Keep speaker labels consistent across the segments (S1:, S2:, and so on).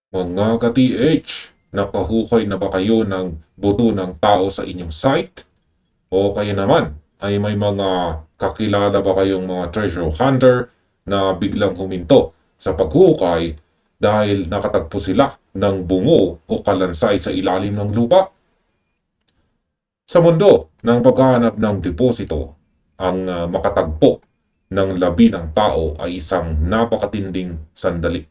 S1: Mga ka-TH, napahukay na ba kayo ng buto ng tao sa inyong site? O kaya naman ay may mga kakilala ba kayong mga treasure hunter na biglang huminto sa paghukay dahil nakatagpo sila ng bungo o kalansay sa ilalim ng lupa? Sa mundo ng paghahanap ng deposito, ang makatagpo ng labi ng tao ay isang napakatinding sandali.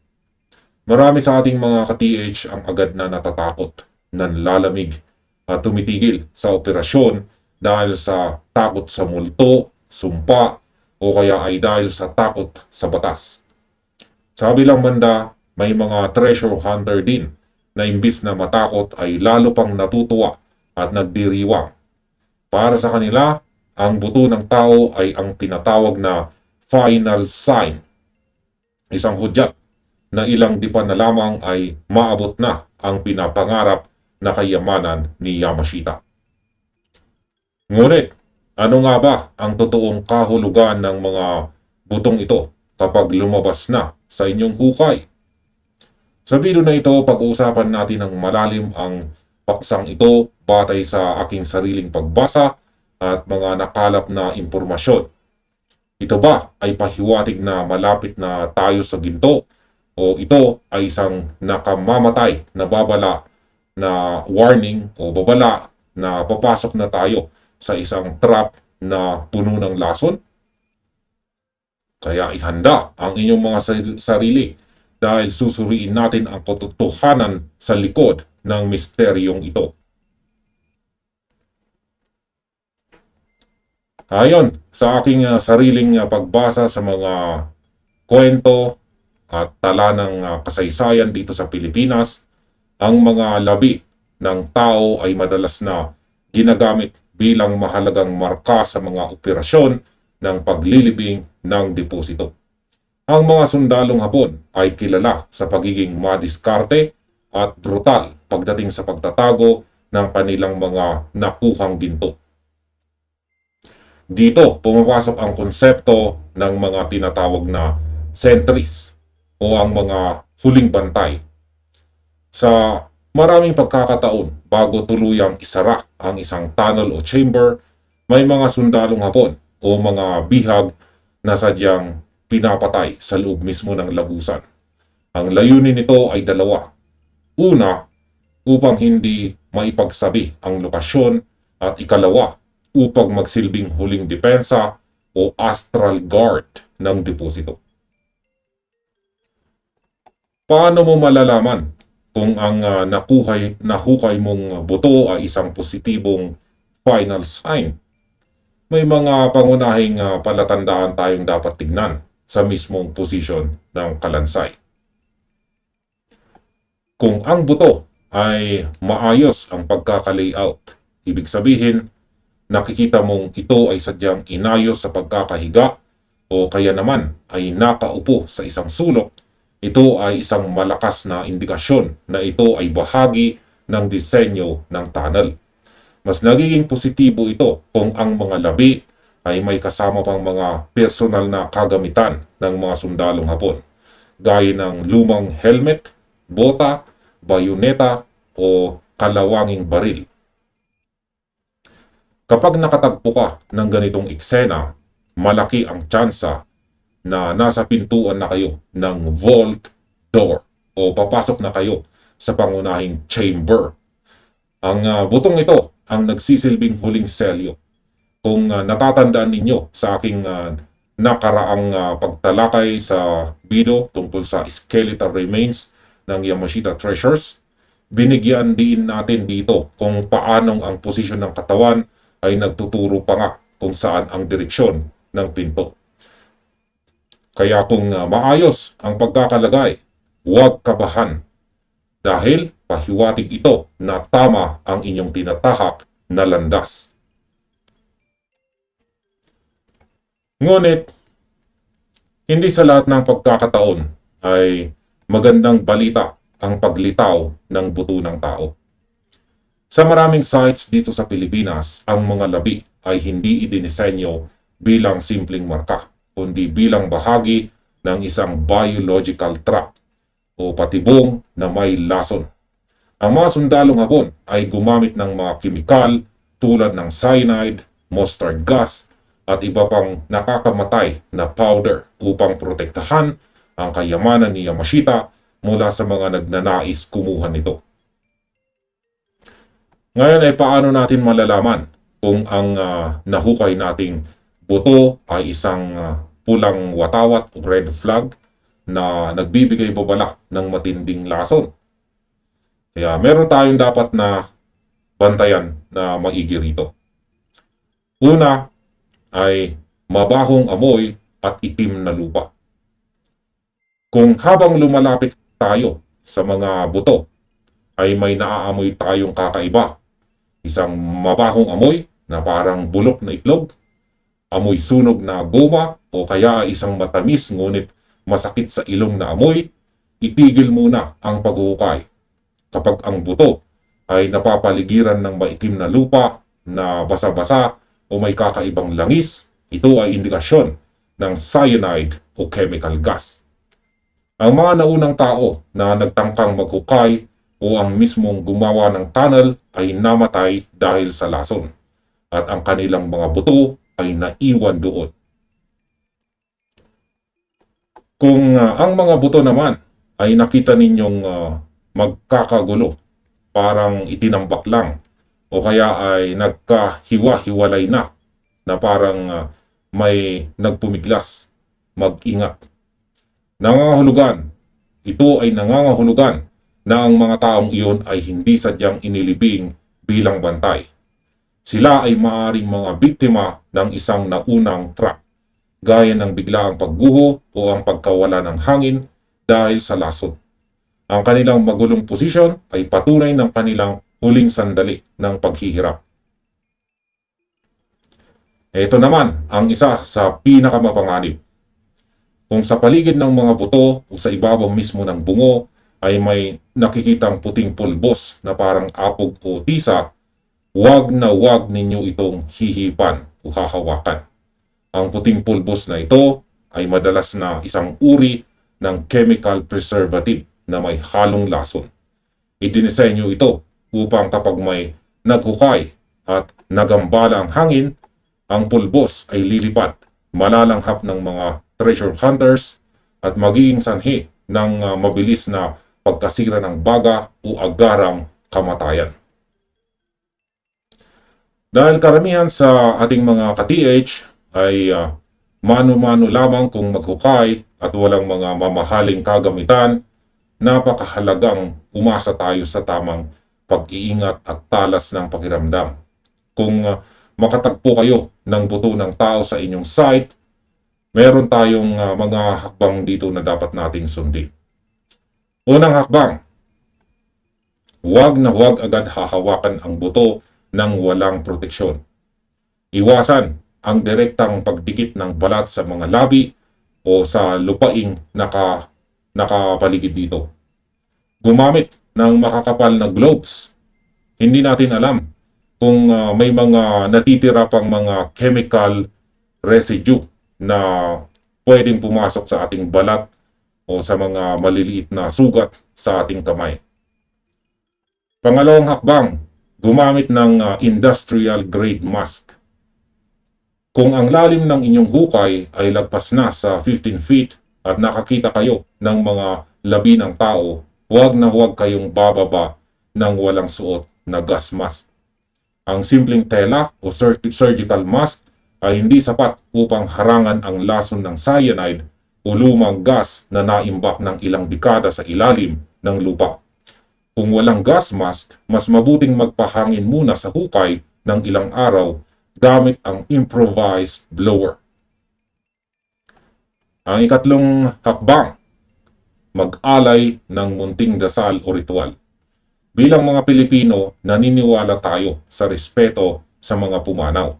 S1: Marami sa ating mga ka-TH ang agad na natatakot, nanlalamig at tumitigil sa operasyon dahil sa takot sa multo, sumpa, o kaya ay dahil sa takot sa batas. Sa kabilang banda, may mga treasure hunter din na imbis na matakot ay lalo pang natutuwa at nagdiriwang. Para sa kanila, ang buto ng tao ay ang tinatawag na final sign, isang hudyat na ilang dipa na lamang ay maabot na ang pinapangarap na kayamanan ni Yamashita. Ngunit, ano nga ba ang totoong kahulugan ng mga butong ito kapag lumabas na sa inyong hukay? Sa video na ito, pag-uusapan natin ng malalim ang paksang ito batay sa aking sariling pagbasa at mga nakalap na impormasyon. Ito ba ay pahiwatig na malapit na tayo sa ginto o ito ay isang nakamamatay na babala na warning o babala na papasok na tayo sa isang trap na puno ng lason? Kaya ihanda ang inyong mga sarili dahil susuriin natin ang katotohanan sa likod ng misteryong ito. Ayon sa aking sariling pagbasa sa mga kwento at tala ng kasaysayan dito sa Pilipinas, ang mga labi ng tao ay madalas na ginagamit bilang mahalagang marka sa mga operasyon ng paglilibing ng deposito. Ang mga sundalong Hapon ay kilala sa pagiging madiskarte at brutal pagdating sa pagtatago ng kanilang mga nakuhang ginto. Dito pumapasok ang konsepto ng mga tinatawag na sentries o ang mga huling bantay. Sa maraming pagkakataon bago tuluyang isara ang isang tunnel o chamber, may mga sundalong Hapon o mga bihag na sadyang pinapatay sa loob mismo ng lagusan. Ang layunin nito ay dalawa. Una, upang hindi maipagsabi ang lokasyon, at ikalawa, upang magsilbing huling depensa o astral guard ng deposito. Paano mo malalaman kung ang nahukay mong buto ay isang positibong final sign? May mga pangunahing palatandaan tayong dapat tignan sa mismong posisyon ng kalansay. Kung ang buto ay maayos ang pagkaka-layout, ibig sabihin, nakikita mong ito ay sadyang inayos sa pagkakahiga o kaya naman ay nakaupo sa isang sulok, ito ay isang malakas na indikasyon na ito ay bahagi ng disenyo ng tunnel. Mas nagiging positibo ito kung ang mga labi ay may kasama pang mga personal na kagamitan ng mga sundalong Hapon, gaya ng lumang helmet, bota, bayoneta o kalawanging baril. Kapag nakatagpo ka ng ganitong eksena, malaki ang tsansa na nasa pintuan na kayo ng vault door o papasok na kayo sa pangunahing chamber. Ang butong ito ang nagsisilbing huling selyo. Kung natatandaan ninyo sa aking nakaraang pagtalakay sa video tungkol sa skeletal remains ng Yamashita Treasures, binigyan din natin dito kung paanong ang posisyon ng katawan ay nagtuturo pa nga kung saan ang direksyon ng pinto. Kaya kung maayos ang pagkakalagay, huwag kabahan dahil pahiwatig ito na tama ang inyong tinatahak na landas. Ngunit, hindi sa lahat ng pagkakataon ay magandang balita ang paglitaw ng buto ng tao. Sa maraming sites dito sa Pilipinas, ang mga labi ay hindi idinisenyo bilang simpleng marka, kundi bilang bahagi ng isang biological trap o patibong na may lason. Ang mga sundalong Hapon ay gumamit ng mga kimikal tulad ng cyanide, mustard gas, at iba pang nakakamatay na powder upang protektahan ang kayamanan ni Yamashita mula sa mga nagnanais kumuha nito. Ngayon ay paano natin malalaman kung ang nahukay nating buto ay isang pulang watawat o red flag na nagbibigay babala ng matinding lason? Kaya meron tayong dapat na bantayan na maigi rito. Una ay mabahong amoy at itim na lupa. Kung habang lumalapit tayo sa mga buto ay may naaamoy tayong kakaiba, isang mabahong amoy na parang bulok na itlog, amoy sunog na goma o kaya isang matamis ngunit masakit sa ilong na amoy, itigil muna ang paghuhukay. Kapag ang buto ay napapaligiran ng maitim na lupa na basa-basa o may kakaibang langis, ito ay indikasyon ng cyanide o chemical gas. Ang mga naunang tao na nagtangkang maghukay o ang mismong gumawa ng tunnel ay namatay dahil sa lason at ang kanilang mga buto ay naiwan doon. Kung ang mga buto naman ay nakita ninyong magkakagulo, parang itinambak lang, o kaya ay nagkahiwa-hiwalay na parang may nagpumiglas, mag-ingat. Ito ay nangangahulugan na ang mga taong iyon ay hindi sadyang inilibing bilang bantay. Sila ay maaaring mga biktima ng isang naunang trap, gaya ng biglaang pagguho o ang pagkawala ng hangin dahil sa lason. Ang kanilang magulong posisyon ay patunay ng kanilang huling sandali ng paghihirap. Ito naman ang isa sa pinakamapanganib. Kung sa paligid ng mga buto o sa ibabaw mismo ng bungo ay may nakikitang puting pulbos na parang apog o tisa, huwag na huwag ninyo itong hihipan o hahawakan. Ang puting pulbos na ito ay madalas na isang uri ng chemical preservative na may halong lason. Idinisenyo ito upang kapag may naghukay at nagambala ang hangin, ang pulbos ay lilipat, malalanghap ng mga treasure hunters at magiging sanhi ng mabilis na pagkasira ng baga o agarang kamatayan. Dahil karamihan sa ating mga ka-TH ay mano-mano lamang kung maghukay at walang mga mamahaling kagamitan, napakahalagang umasa tayo sa tamang pag-iingat at talas ng pakiramdam. Kung makatagpo kayo ng buto ng tao sa inyong site, meron tayong mga hakbang dito na dapat nating sundin. Unang hakbang, huwag na huwag agad hahawakan ang buto ng walang proteksyon. Iwasan ang direktang pagdikit ng balat sa mga labi o sa lupaing nakapaligid dito. Gumamit ng makakapal na gloves. Hindi natin alam kung may mga natitira pang mga chemical residue na pwedeng pumasok sa ating balat o sa mga maliliit na sugat sa ating kamay. Pangalawang hakbang, gumamit ng industrial grade mask. Kung ang lalim ng inyong hukay ay lagpas na sa 15 feet at nakakita kayo ng mga labi ng tao, huwag na huwag kayong bababa ng walang suot na gas mask. Ang simpleng tela o surgical mask ay hindi sapat upang harangan ang lason ng cyanide o lumang gas na naimbak ng ilang dekada sa ilalim ng lupa. Kung walang gas mask, mas mabuting magpahangin muna sa hukay ng ilang araw gamit ang improvised blower. Ang ikatlong hakbang, mag-alay ng munting dasal o ritual. Bilang mga Pilipino, naniniwala tayo sa respeto sa mga pumanaw.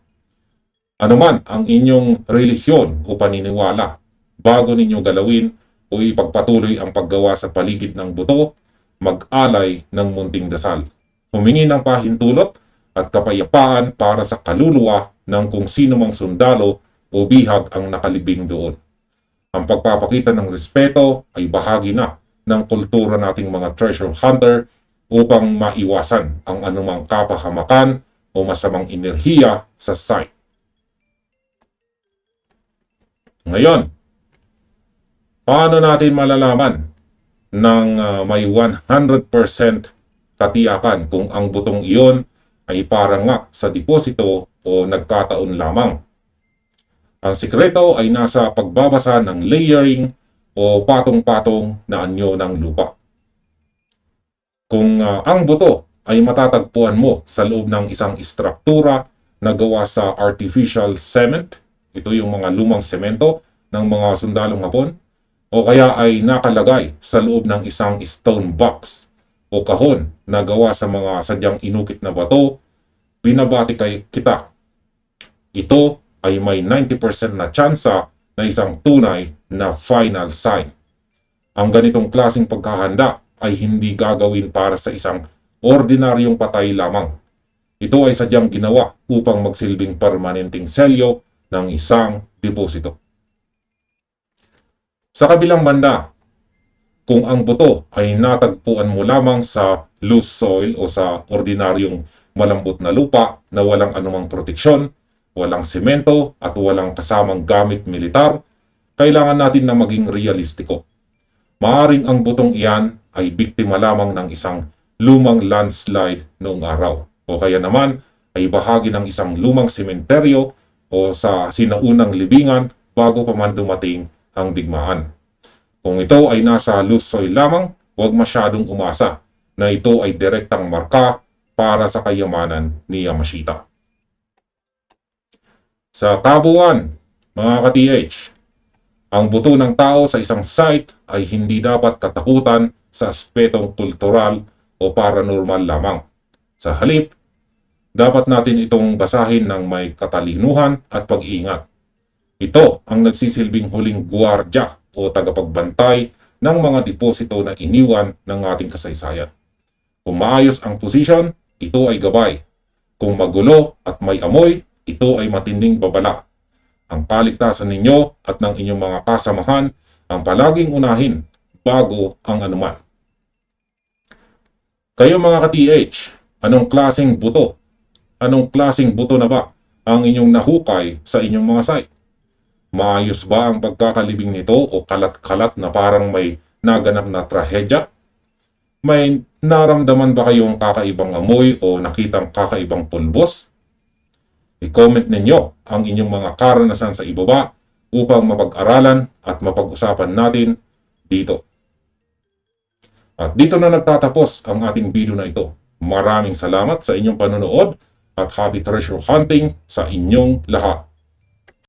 S1: Ano man ang inyong relihiyon o paniniwala, bago ninyo galawin o ipagpatuloy ang paggawa sa paligid ng buto, mag-alay ng munting dasal. Humingi ng pahintulot at kapayapaan para sa kaluluwa ng kung sino mang sundalo o bihag ang nakalibing doon. Ang pagpapakita ng respeto ay bahagi na ng kultura nating mga treasure hunter upang maiwasan ang anumang kapahamakan o masamang enerhiya sa site. Ngayon, paano natin malalaman ng may 100% katiyakan kung ang butong iyon ay parang nga sa deposito o nagkataon lamang? Ang sikreto ay nasa pagbabasa ng layering o patong-patong na anyo ng lupa. Kung ang buto ay matatagpuan mo sa loob ng isang istruktura na gawa sa artificial cement, ito yung mga lumang semento ng mga sundalong Hapon, o kaya ay nakalagay sa loob ng isang stone box o kahon na gawa sa mga sadyang inukit na bato, binabati kita. Ito ay may 90% na tsansa na isang tunay na final sign. Ang ganitong klaseng pagkahanda ay hindi gagawin para sa isang ordinaryong patay lamang. Ito ay sadyang ginawa upang magsilbing permanenteng selyo ng isang deposito. Sa kabilang banda, kung ang buto ay natagpuan mo lamang sa loose soil o sa ordinaryong malambot na lupa na walang anumang proteksyon, walang semento at walang kasamang gamit militar, kailangan natin na maging realistiko. Maaring ang butong iyan ay biktima lamang ng isang lumang landslide noong araw o kaya naman ay bahagi ng isang lumang sementeryo o sa sinaunang libingan bago pa man dumating ang digmaan. Kung ito ay nasa loose soil lamang, huwag masyadong umasa na ito ay direktang marka para sa kayamanan ni Yamashita. Sa kabuuan, mga ka-TH, ang buto ng tao sa isang site ay hindi dapat katakutan sa aspetong kultural o paranormal lamang. Sa halip, dapat natin itong basahin ng may katalinuhan at pag-iingat. Ito ang nagsisilbing huling guwardya o tagapagbantay ng mga deposito na iniwan ng ating kasaysayan. Kung maayos ang posisyon, ito ay gabay. Kung magulo at may amoy, ito ay matinding babala. Ang kaligtasan ninyo at ng inyong mga kasamahan ang palaging unahin bago ang anuman. Kayo mga ka-TH, anong klaseng buto? Anong klaseng buto na ba ang inyong nahukay sa inyong mga site? Maayos ba ang pagkakalibing nito o kalat-kalat na parang may naganap na trahedya? May naramdaman ba kayong kakaibang amoy o nakitang kakaibang pulbos? I-comment ninyo ang inyong mga karanasan sa ibaba upang mapag-aralan at mapag-usapan natin dito. At dito na nagtatapos ang ating video na ito. Maraming salamat sa inyong panonood at happy treasure hunting sa inyong lahat.